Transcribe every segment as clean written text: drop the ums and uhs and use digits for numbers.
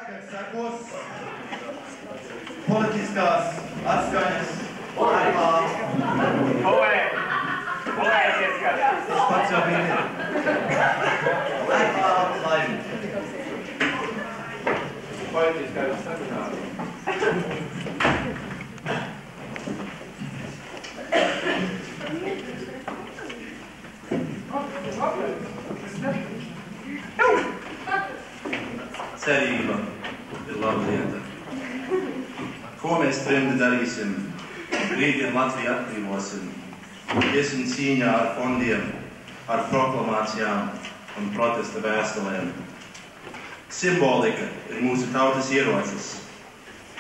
Tagad sekos politiskās atskaņas laivā. Polēsies, kas? Tas pats jau bija. Laivā laimi. Politiskās atskaņas. Cerība ir laba lieta. Ko mēs trimdi darīsim? Rītdien Latviju atbrīvosim. Iesim cīņā ar fondiem, ar proklamācijām un protesta vēstulēm. Simbolika ir mūsu tautas ierocis.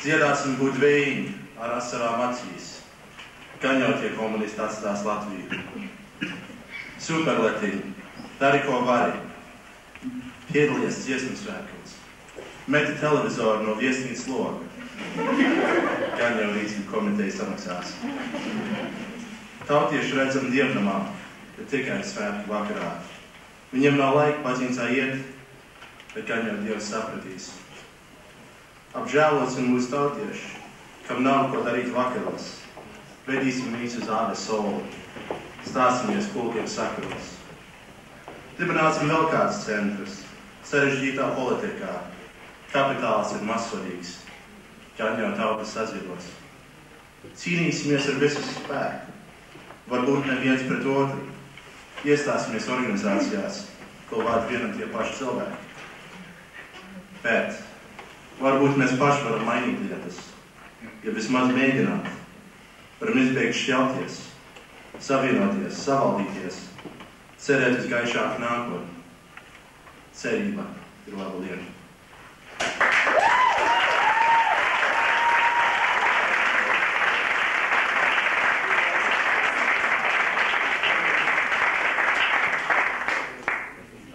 Dziedāsim būt vējiņi ar asarām acīs. Gan jau tie komunisti atstās Latviju. Superlatiņi, dari ko vari. Piedalies dziesmu svētkos. Meti televizoru no viesnīcas loga. Gan jau rīcību komiteja samaksās. Tautieši redzam dievnamā, bet tikai svētku vakarā. Viņiem nav laika baznīcā iet, bet gan jau Dievs sapratīs. Apžēlosim mūsu tautieši, kam nav ko darīt vakaros. Vedīsim viņus uz Āve Soli. Stāsimies kulkiem sakaros. Dibināsim vēl kāds centrs, sarežģītā politikā. Kapitāls ir mazsvarīgs, gan jau tauta saziedos. Cīnīsimies ar visu spēku, varbūt neviens pret otru. Iestāsimies organizācijās, ko vada vienam tie paši cilvēki. Bet varbūt mēs paši varam mainīt lietas, ja vismaz mēģināt. Varam izbeigt šķelties, savienoties, savaldīties, cerēt uz gaišāku nākotni. Cerība ir laba lieta.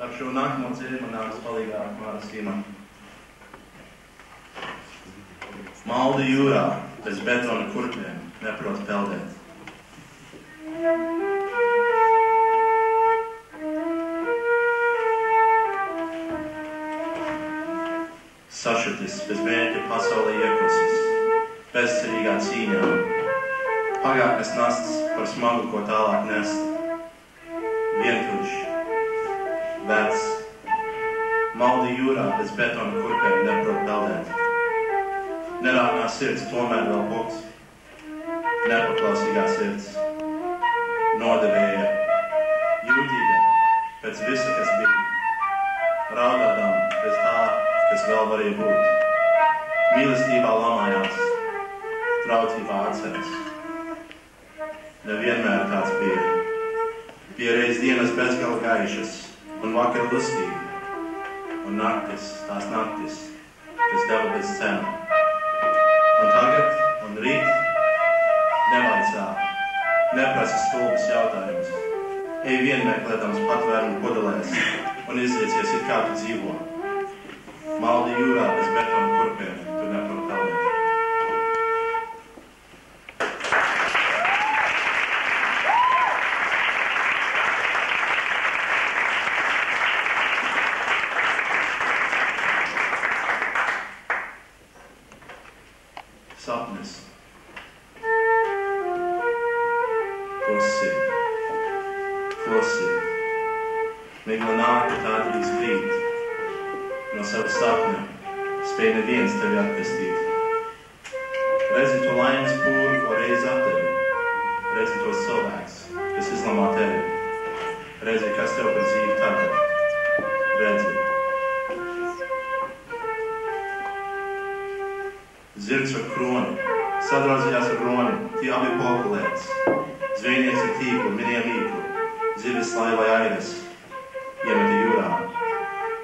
Ar šo nākamo dziesmu nāks palīgā Māra Sīma. Maldi jūrā, bez betona kurpiem, neprot peldēt. Sašutis, bez mērķa pasaulē iekusis, bezcerīgā cīņā. Pagātnes nasts par smagu, ko tālāk nest. Vientuļš, vecs, maldi jūrā, bez betona kurpēm neprot peldēt. Nerāknā sirds tomēr vēl boks, nepaklausīgā sirds. Nodevēja, jūtīga, pēc visa, kas bija. Raudādām bez tā, kas vēl varēja būt. Mīlestībā lamājās, traucībā atceras. Nevienmēr tāds bija. Bija reiz dienas bezgala gaišas un vakar lustīgi. Un naktis, tās naktis, kas deva bez cenu. Un tagad un rīt nevaicā, neprasa stulbas jautājumus. Ej vienmeklēdams patvērumu kodolēs un izliecies, it kā tu dzīvo. Maldi jūrā bez betona kurpiem, tu neprot peldēt. Sapnis. Klusi. Migla nāk, tā drīz krīt. No savas sapņa spēj neviens tevi atpestīt. Redzi to laimes pūru, ko reiz ap tevi. Redzi tos cilvēks, kas izlamā tevi. Redzi, kas tev par dzīvi tagad. Redzi. Zirgs ar kroni, sadraudzījās ar roni, tie abi pokulēts. Zvejnieks ar tīklu, miriem īklu, zivis laivai airas, iemeti jūrā.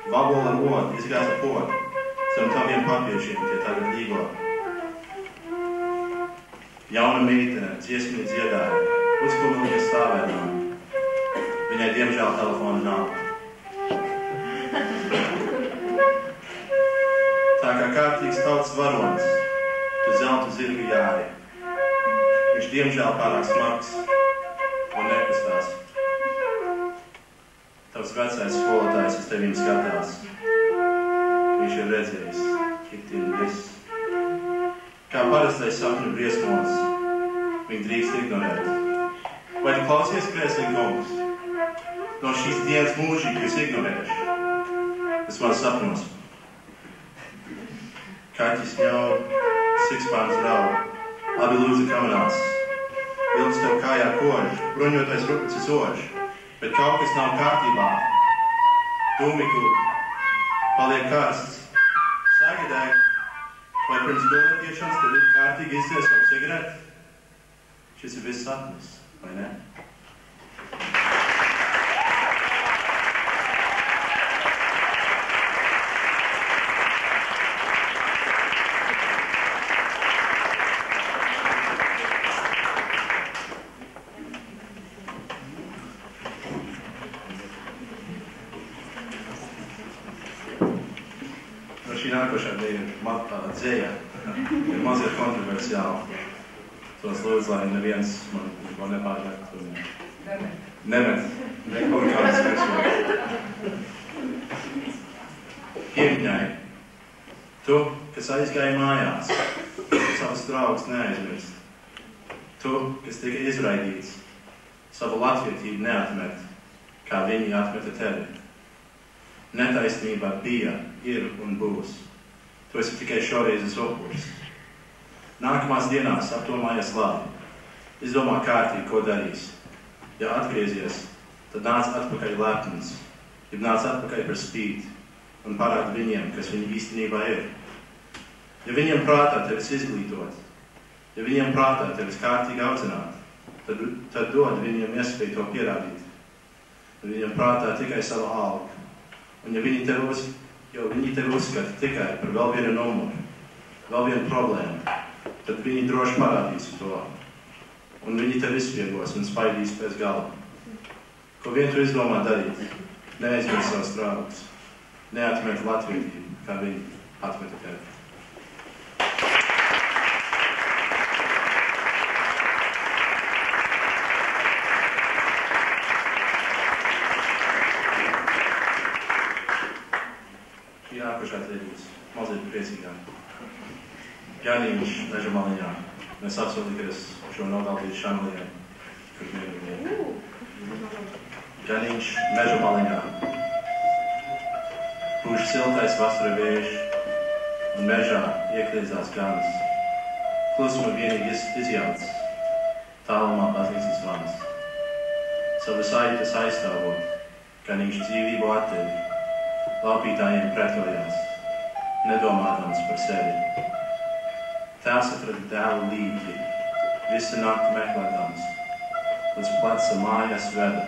Vabola ar odu, izgāza podu, zem taviem papiešiem tie tagad līgo. Jauna meitene, dziesmī dziedāja, uzkumilīgi stāvēdām. Viņai diemžēl telefona nav. Tā kā kārtīgs tautas varonis, tu zeltu zirgu jāri. Viņš diemžēl pārāk smags un nekustās. Tavs vecais skolotājs uz tevīm skatās. Viņš ir redzējis Kitina viss. Kā parastais sapņu briesmonis, viņi drīkst ignorēt. Vai tu klausies, Krēsliņa kungs? No šīs dienas mūžīgi es ignorēšu. Es man sapņos. Kaķis ņaud, sikspārns raud, abi lūdzi kamerās. Vilks tev kājā kož, bruņotais rupucis ož, bet kaut kas nav kārtībā. Dūmiku paliek karsts. Sagadēj, vai pirms gulētiešanas tev ir kārtīgi izdzies savu cigareti? Šis ir viss sapnis, vai ne? Šī nākošā bija tāda dzēja, ir mazliet kontroversiāla. Tos lūdzu, lai neviens man to nepārvērtu. Nemet. Kaut kādas virsot. Iemņai, tu, kas aizgāji mājās, savas draugas neaizmirst. Tu, kas tika izraidīts, savu latvietību neatmet, kā viņi atmeta tevi. Netaisnība bija, ir un būs. Tu esi tikai šoreizes upuris. Nākamās dienās apdomājies labi. Izdomā kārtīgi, ko darīs. Ja atgriezies, tad nāc atpakaļ lepns, ja nāc atpakaļ par spīti un parādi viņiem, kas viņi īstenībā ir. Ja viņiem prātā tevis izglītot, ja viņiem prātā tevis kārtīgi audzināt, tad dod viņiem iespēju to pierādīt. Ja viņiem prātā tikai savu algu. Un ja viņi tevi uzskata tikai par vēl vienu numuru, vēl vienu problēmu, tad viņi droši parādīs to. Un viņi tevi izspiegos un spaidīs pēc galva. Ko vien tu izdomā darīt, neaizmirst savas draugus, neatmet latvietību, kā viņi atmeta tevi. Nākošā tēdīs, mazliet priecīgāk. Jāniņš meža maliņā. Mēs apsūtīties šo nodaldīšu Šanlijai, kur mierīgi. Jāniņš meža maliņā. Pūš siltais vasara vējš un mežā iekļiedzās gans. Klusuma vienīgi izjauts, tālumā baznīcas vans. Savu saites aizstāvot, Jāniņš dzīvību attevi. Laupītājiem pretojās, nedomādams par sevi. Tēvs atrada dēlu līdzi, visu nakti meklēdams, līdz pleca mājas veda,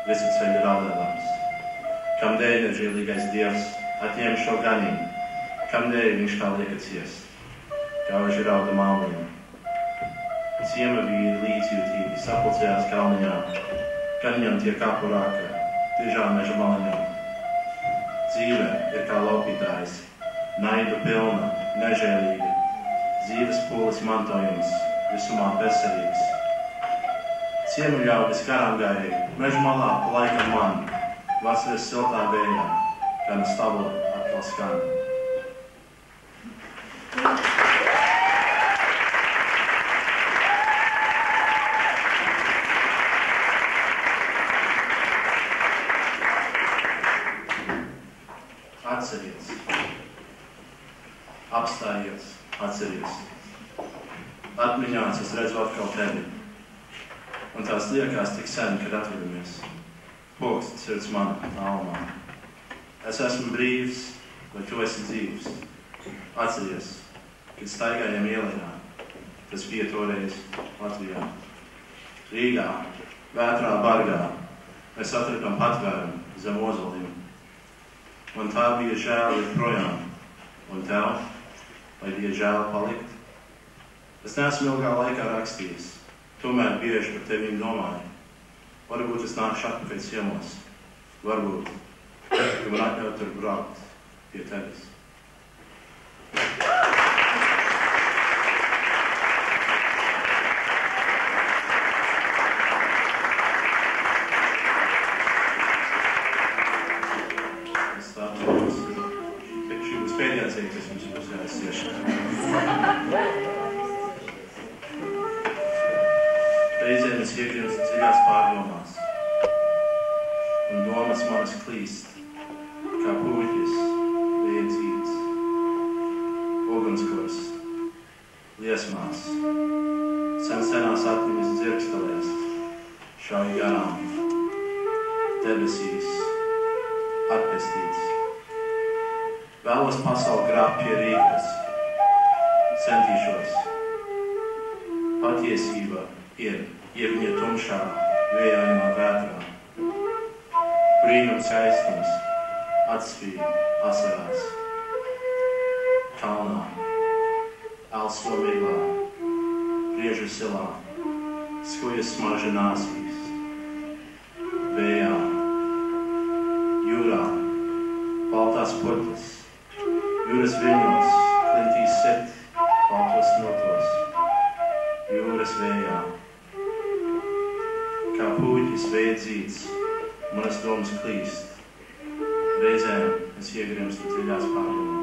visu ceļu raudādams. Kam dēļ nežēlīgais Dievs atņem šo ganību, kam dēļ viņš kā lieka ciest, gauži rauda malniņu. Ciema vīri līdzjūtīgi sapulcējās kalniņā, ganiņam tie kapu rāka, tižā meža maliņā. Dzīve ir kā laupītājs, naidu pilna, nežēlīga, dzīves pūles mantojums, visumā veselīgs. Ciemu ļaudis karām gājēji, meža malā pa laikam man, vasaras siltā vējā, kā no stabula atkal skan. Atceries, apstājies, atceries. Atmiņās es redzu atkal tevi, un tās liekas tik sen, kad atvedamies. Pokst sirds mana almā. Es esmu brīvs, vai tu esi dzīvs. Atceries, kad staigājam ielējā, tas bija toreiz Latvijā. Rīgā, vētrā bargā, mēs atradām patvērumu zem ozoliem. Un tā bija žēl iet projām, un tev, vai bija žēl palikt? Es neesmu ilgā laikā rakstījis, tomēr bieži par tevīm domāju. Varbūt es nākšu atpakaļ ciemos, varbūt, ka man atļaut tur braukt pie tevis. pēdējā dzīve, kas jums ir uzgājis iešana. Reizēm es iegrimstu dziļās pārdomās, un domas manas klīst, kā pūķis, liedzīts, ugunskurs, liesmās, senās atmiņas dzirkstelēs, šauj garām, debesīs, atpestīts. Vēlos pasauli grābt pie rīkas, centīšos. Patiesība ir viņa tumšā, vējainā vētrā. Brīnums skaistums atspīd asarās. Kalnā, elso miglā, priežu silā, skujas smarža nāsīs. Vējā, jūrā, baltās putas, jūras viļņos, klintīs sit, baltos smiltos, jūras vējā. Kā pūķis vēdzīts, manas domas klīst, reizēm es iegrimstu dziļās pārdomās.